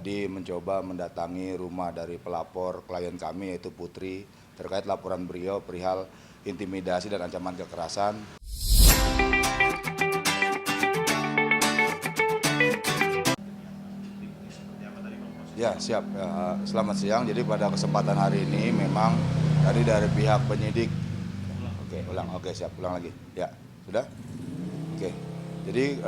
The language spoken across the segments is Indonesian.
tadi mencoba mendatangi rumah dari pelapor klien kami yaitu Putri terkait laporan beliau perihal intimidasi dan ancaman kekerasan. Ya, siap. Selamat siang. Jadi pada kesempatan hari ini memang tadi dari pihak penyidik. Oke, siap. Ulang lagi. Ya, sudah? Oke. Jadi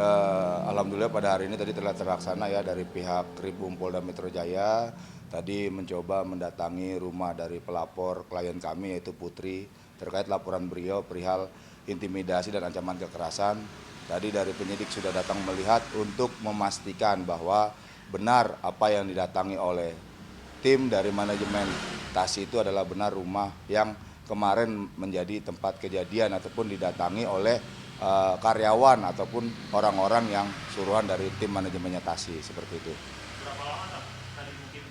alhamdulillah pada hari ini tadi telah terlaksana ya dari pihak Krimum Polda Metro Jaya tadi mencoba mendatangi rumah dari pelapor klien kami yaitu Putri terkait laporan beliau perihal intimidasi dan ancaman kekerasan. Tadi dari penyidik sudah datang melihat untuk memastikan bahwa benar apa yang didatangi oleh tim dari manajemen TASI itu adalah benar rumah yang kemarin menjadi tempat kejadian ataupun didatangi oleh karyawan ataupun orang-orang yang suruhan dari tim manajemennya TASI seperti itu.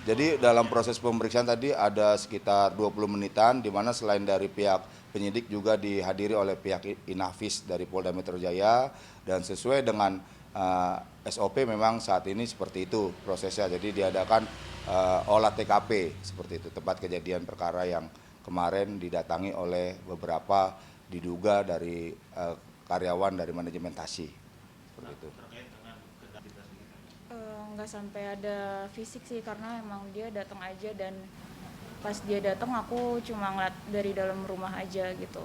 Jadi dalam proses pemeriksaan tadi ada sekitar 20 menitan di mana selain dari pihak penyidik juga dihadiri oleh pihak Inafis dari Polda Metro Jaya dan sesuai dengan SOP memang saat ini seperti itu prosesnya. Jadi diadakan olah TKP seperti itu, tempat kejadian perkara yang kemarin didatangi oleh beberapa diduga dari karyawan dari manajemen TASI seperti itu. Nggak sampai ada fisik sih karena emang dia datang aja dan pas dia datang aku cuma ngeliat dari dalam rumah aja gitu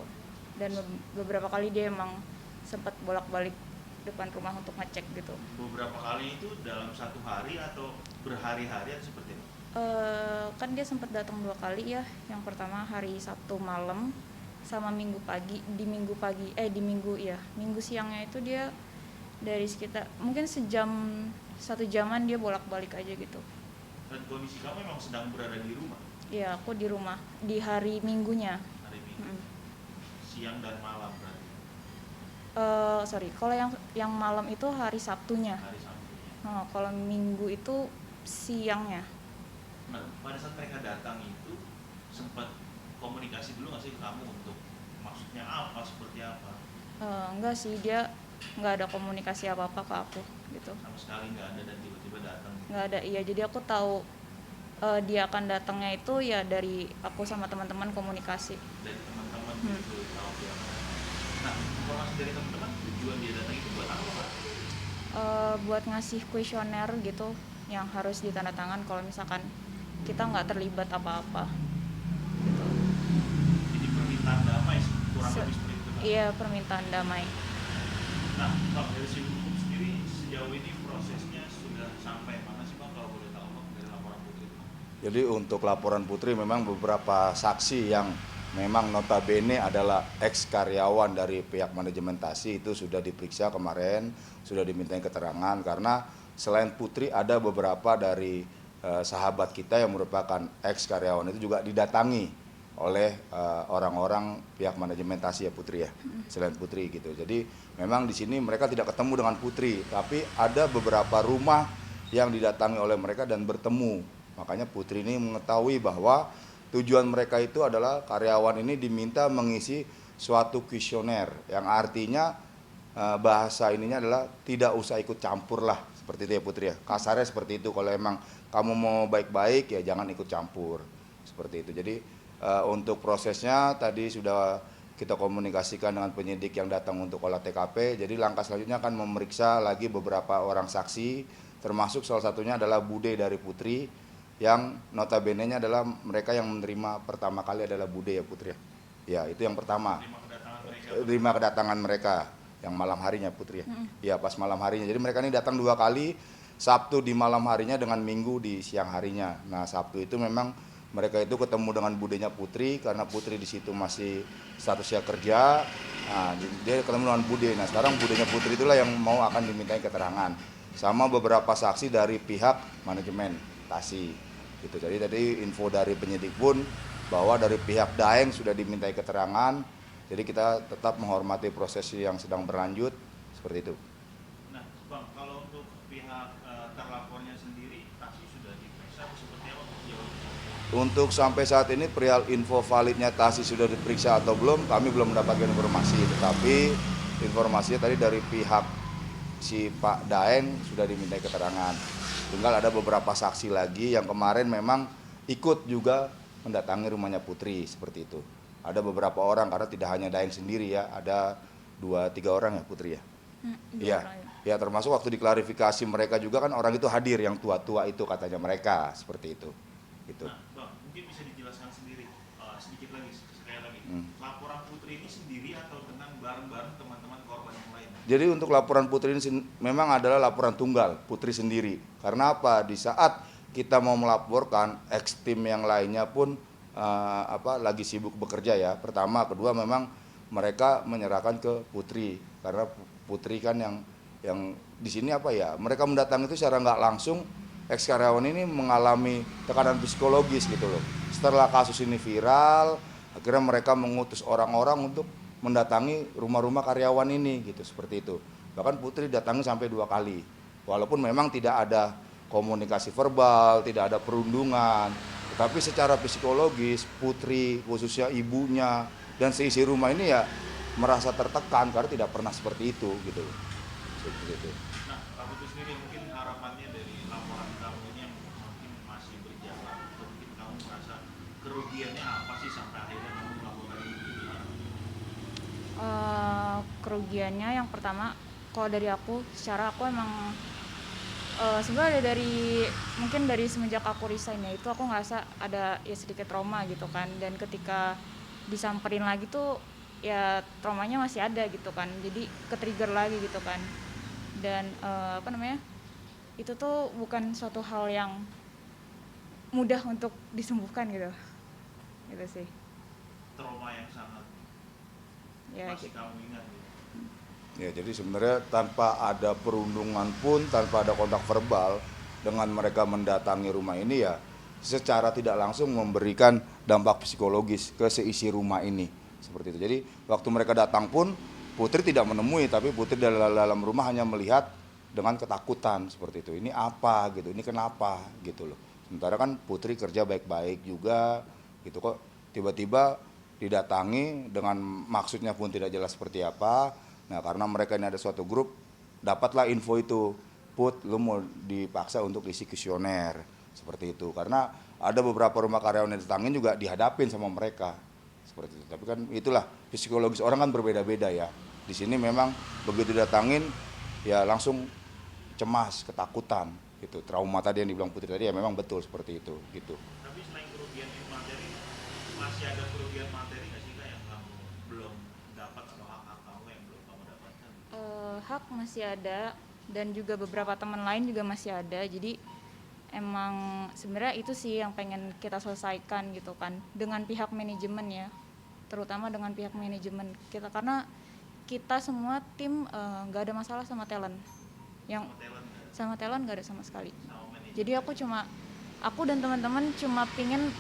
dan beberapa kali dia emang sempat bolak-balik depan rumah untuk ngecek gitu. Beberapa kali itu dalam satu hari atau berhari-hari atau seperti itu? Kan dia sempat datang 2 kali ya. Yang pertama hari Sabtu malam sama Minggu pagi. Di Minggu siangnya itu dia dari sekitar mungkin 1 jaman dia bolak-balik aja gitu. Dan kondisi kamu memang sedang berada di rumah? Iya, aku di rumah di hari Minggunya. Hari Minggu. Siang dan malam berarti? Kalau yang malam itu hari Sabtunya. Hari Sabtunya. Kalau Minggu itu siangnya. Nah, pada saat mereka datang itu sempat komunikasi dulu nggak sih ke kamu untuk maksudnya apa, seperti apa? Enggak sih, dia nggak ada komunikasi apa-apa ke aku gitu. Sama sekali nggak ada dan tiba-tiba datang? Nggak ada, iya. Jadi aku tahu dia akan datangnya itu ya dari aku sama teman-teman komunikasi. Dari teman-teman gitu, tahu ya. Nah, informasi dari teman-teman tujuan dia datang itu buat apa, Pak? Buat ngasih kuesioner gitu yang harus ditandatangan kalau misalkan kita nggak terlibat apa-apa gitu. Jadi permintaan damai kurang lebih seperti itu, Pak? Iya, permintaan damai. Nah, Pak, dari sisi hukum sendiri sejauh ini prosesnya sudah sampai mana sih, Pak, kalau boleh tahu, Pak, dari laporan Putri? Jadi untuk laporan Putri memang beberapa saksi yang memang notabene adalah ex karyawan dari pihak manajemen TASI itu sudah diperiksa kemarin, sudah dimintai keterangan karena selain Putri ada beberapa dari sahabat kita yang merupakan ex karyawan itu juga didatangi oleh orang-orang pihak manajemen TASI ya Putri ya, selain Putri gitu. Jadi memang di sini mereka tidak ketemu dengan Putri, tapi ada beberapa rumah yang didatangi oleh mereka dan bertemu. Makanya Putri ini mengetahui bahwa tujuan mereka itu adalah karyawan ini diminta mengisi suatu kuesioner yang artinya bahasa ininya adalah tidak usah ikut campur lah, seperti itu ya Putri ya. Kasarnya seperti itu, kalau emang kamu mau baik-baik ya jangan ikut campur, seperti itu. Jadi untuk prosesnya tadi sudah kita komunikasikan dengan penyidik yang datang untuk olah TKP. Jadi langkah selanjutnya akan memeriksa lagi beberapa orang saksi, termasuk salah satunya adalah Bude dari Putri, yang notabene-nya adalah mereka yang menerima pertama kali adalah Bude ya Putri ya. Ya itu yang pertama. Terima kedatangan mereka yang malam harinya Putri ya. Ya pas malam harinya. Jadi mereka ini datang 2 kali, Sabtu di malam harinya dengan Minggu di siang harinya. Nah Sabtu itu memang mereka itu ketemu dengan budenya Putri karena Putri di situ masih statusnya kerja. Nah, dia ketemu dengan Bude. Nah, sekarang budenya Putri itulah yang mau akan dimintai keterangan sama beberapa saksi dari pihak manajemen TASI. Gitu. Jadi tadi info dari penyidik pun bahwa dari pihak Daeng sudah dimintai keterangan. Jadi kita tetap menghormati proses yang sedang berlanjut seperti itu. Nah, Bang, kalau untuk pihak terlapornya sendiri, TASI sudah diperiksa seperti apa? Untuk sampai saat ini perihal info validnya TASI sudah diperiksa atau belum, kami belum mendapatkan informasi. Tetapi informasinya tadi dari pihak si Pak Daeng sudah dimintai keterangan. Tinggal ada beberapa saksi lagi yang kemarin memang ikut juga mendatangi rumahnya Putri seperti itu. Ada beberapa orang karena tidak hanya Daeng sendiri ya, ada 2-3 orang ya Putri ya. Iya, ya termasuk waktu diklarifikasi mereka juga kan orang itu hadir yang tua-tua itu katanya mereka seperti itu. Gitu. Nah, Bang, mungkin bisa dijelaskan sendiri sedikit lagi, sekali lagi. Laporan Putri ini sendiri atau dengan bareng-bareng teman-teman korban yang lain? Jadi untuk laporan Putri ini memang adalah laporan tunggal Putri sendiri. Karena apa? Di saat kita mau melaporkan, ex-tim yang lainnya pun lagi sibuk bekerja ya. Pertama, kedua memang mereka menyerahkan ke Putri karena Putri kan yang di sini apa ya? Mereka mendatangi itu secara nggak langsung ex karyawan ini mengalami tekanan psikologis gitu loh. Setelah kasus ini viral, akhirnya mereka mengutus orang-orang untuk mendatangi rumah-rumah karyawan ini gitu seperti itu. Bahkan Putri datangi sampai 2 kali. Walaupun memang tidak ada komunikasi verbal, tidak ada perundungan, tetapi secara psikologis Putri khususnya ibunya dan seisi rumah ini ya merasa tertekan karena tidak pernah seperti itu gitu loh. Seperti itu. Nah, Pak Putri sendiri mungkin harapannya dari laporan kamu ini yang mungkin masih berjalan, atau mungkin kamu merasa kerugiannya apa sih sampai akhirnya kamu melakukan ini? Kerugiannya yang pertama, kalau dari aku, secara aku emang sebenarnya mungkin dari semenjak aku resign ya, itu aku ngerasa ada ya sedikit trauma gitu kan, dan ketika disamperin lagi tuh ya traumanya masih ada gitu kan, jadi ke-trigger lagi gitu kan. Dan itu tuh bukan suatu hal yang mudah untuk disembuhkan gitu sih Trauma yang sangat ya masih gitu. kamu ingat gitu. Ya, jadi sebenarnya tanpa ada perundungan pun, tanpa ada kontak verbal dengan mereka mendatangi rumah ini ya secara tidak langsung memberikan dampak psikologis ke seisi rumah ini seperti itu. Jadi waktu mereka datang pun Putri tidak menemui, tapi Putri dalam rumah hanya melihat dengan ketakutan seperti itu. Ini apa gitu, ini kenapa gitu loh. Sementara kan Putri kerja baik-baik juga gitu kok, tiba-tiba didatangi dengan maksudnya pun tidak jelas seperti apa. Nah karena mereka ini ada suatu grup, dapatlah info itu, Put lu mau dipaksa untuk isi kuesioner seperti itu. Karena ada beberapa rumah karyawan yang datangin juga dihadapin sama mereka seperti itu. Tapi kan itulah psikologis orang kan berbeda-beda ya. Di sini memang begitu datangin ya langsung cemas, ketakutan gitu. Trauma tadi yang dibilang Putri tadi ya memang betul seperti itu gitu. Tapi selain kerugian materi, masih ada kerugian materi nggak sih Kak yang kamu belum dapat, atau hak-hak kamu yang belum kamu dapatkan? Hak masih ada, dan juga beberapa teman lain juga masih ada. Jadi emang sebenarnya itu sih yang pengen kita selesaikan gitu kan, dengan pihak manajemen ya, terutama dengan pihak manajemen kita, karena kita semua tim nggak ada masalah sama talent, yang Sama talent nggak? sama talent nggak ada sama sekali. Sama manajemen? Jadi aku dan teman-teman cuma pingin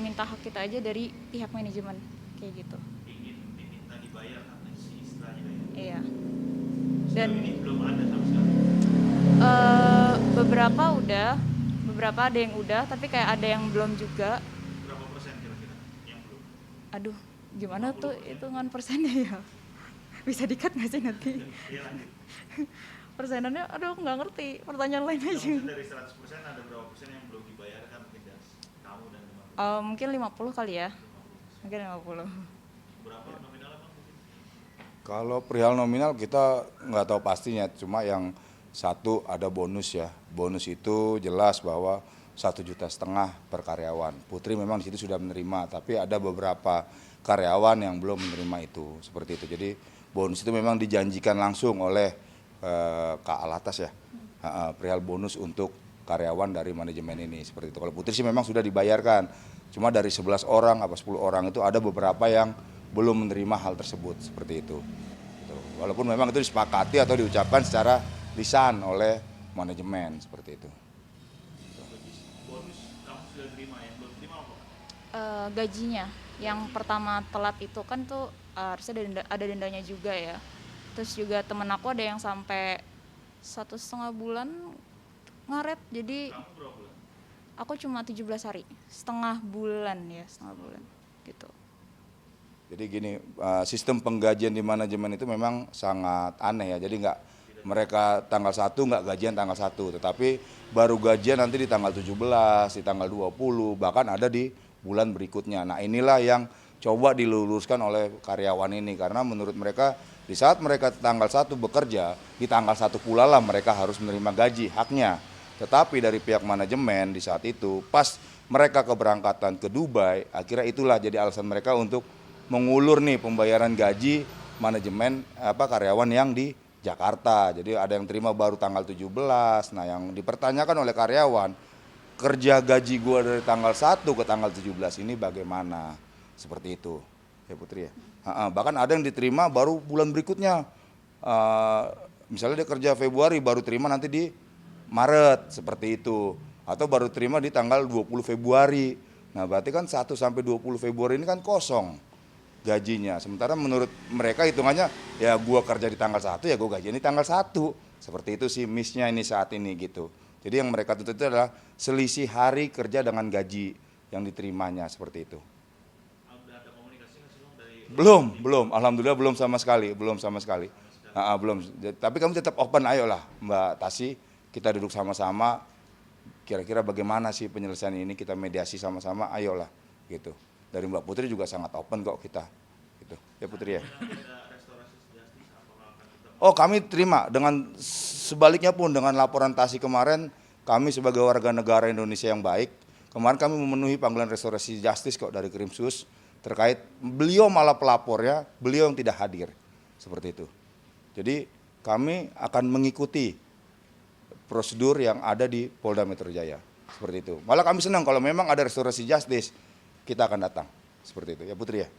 minta hak kita aja dari pihak manajemen kayak gitu. Ingin diminta dibayar kan sih istilahnya kayak. Iya. Sejauh Dan ini belum ada sama sekali. beberapa ada yang udah, tapi kayak ada yang belum juga. Berapa persen kira-kira yang belum? Aduh, gimana tuh hitungan persennya ya? Bisa di-cut nggak sih nanti? Iya lanjut. Persenannya, aduh aku nggak ngerti. Pertanyaan lain aja. Maksudnya dari 100% ada berapa persen yang belum dibayarkan mungkin dari kamu dan teman-teman? Mungkin 50 kali ya. 50%. Mungkin 50. Berapa nominalnya Bang? Kalau perihal nominal kita nggak tahu pastinya, cuma yang satu ada bonus ya. Bonus itu jelas bahwa 1,5 juta per karyawan. Putri memang di situ sudah menerima, tapi ada beberapa karyawan yang belum menerima itu seperti itu. Jadi bonus itu memang dijanjikan langsung oleh Kak Alatas ya, perihal bonus untuk karyawan dari manajemen ini seperti itu. Kalau Putri sih memang sudah dibayarkan, cuma dari 11 orang apa 10 orang itu ada beberapa yang belum menerima hal tersebut seperti itu. Gitu. Walaupun memang itu disepakati atau diucapkan secara lisan oleh manajemen seperti itu. Bonus kamu sudah terima, yang belum terima apa? Gajinya yang pertama telat itu kan tuh harusnya ada dendanya juga ya. Terus juga temen aku ada yang sampai 1,5 bulan ngaret. Jadi Kamu berapa bulan? aku cuma 17 hari, setengah bulan gitu. Jadi gini, sistem penggajian di manajemen itu memang sangat aneh ya. Jadi nggak Mereka tanggal 1 nggak gajian tanggal 1, tetapi baru gajian nanti di tanggal 17, di tanggal 20, bahkan ada di bulan berikutnya. Nah inilah yang coba diluruskan oleh karyawan ini, karena menurut mereka di saat mereka tanggal 1 bekerja, di tanggal 1 pula lah mereka harus menerima gaji, haknya. Tetapi dari pihak manajemen di saat itu, pas mereka keberangkatan ke Dubai, akhirnya itulah jadi alasan mereka untuk mengulur nih pembayaran gaji manajemen karyawan yang di Jakarta. Jadi ada yang terima baru tanggal 17. Nah, yang dipertanyakan oleh karyawan, kerja gaji gua dari tanggal 1 ke tanggal 17 ini bagaimana? Seperti itu. Ya Putri ya. Bahkan ada yang diterima baru bulan berikutnya. Misalnya dia kerja Februari baru terima nanti di Maret seperti itu. Atau baru terima di tanggal 20 Februari. Nah, berarti kan 1 sampai 20 Februari ini kan kosong gajinya. Sementara menurut mereka hitungannya ya gua kerja di tanggal 1 ya gua gajian di tanggal 1. Seperti itu sih miss-nya ini saat ini gitu. Jadi yang mereka tuntut itu adalah selisih hari kerja dengan gaji yang diterimanya seperti itu. Udah ada komunikasi nggak sih Bang dari Belum, alhamdulillah belum sama sekali. Belum. Tapi kami tetap open, ayolah Mbak Tasi, kita duduk sama-sama. Kira-kira bagaimana sih penyelesaian ini, kita mediasi sama-sama, ayolah gitu. Dari Mbak Putri juga sangat open kok kita, gitu. Ya Putri ya. ada restorasi justice apakah akan tetap Oh kami terima, dengan sebaliknya pun dengan laporan Tasi kemarin, kami sebagai warga negara Indonesia yang baik, kemarin kami memenuhi panggilan restorasi justice kok dari Krimsus, terkait beliau malah pelapornya, beliau yang tidak hadir, seperti itu. Jadi kami akan mengikuti prosedur yang ada di Polda Metro Jaya, seperti itu. Malah kami senang kalau memang ada restorasi justice, kita akan datang, seperti itu. Ya Putri ya.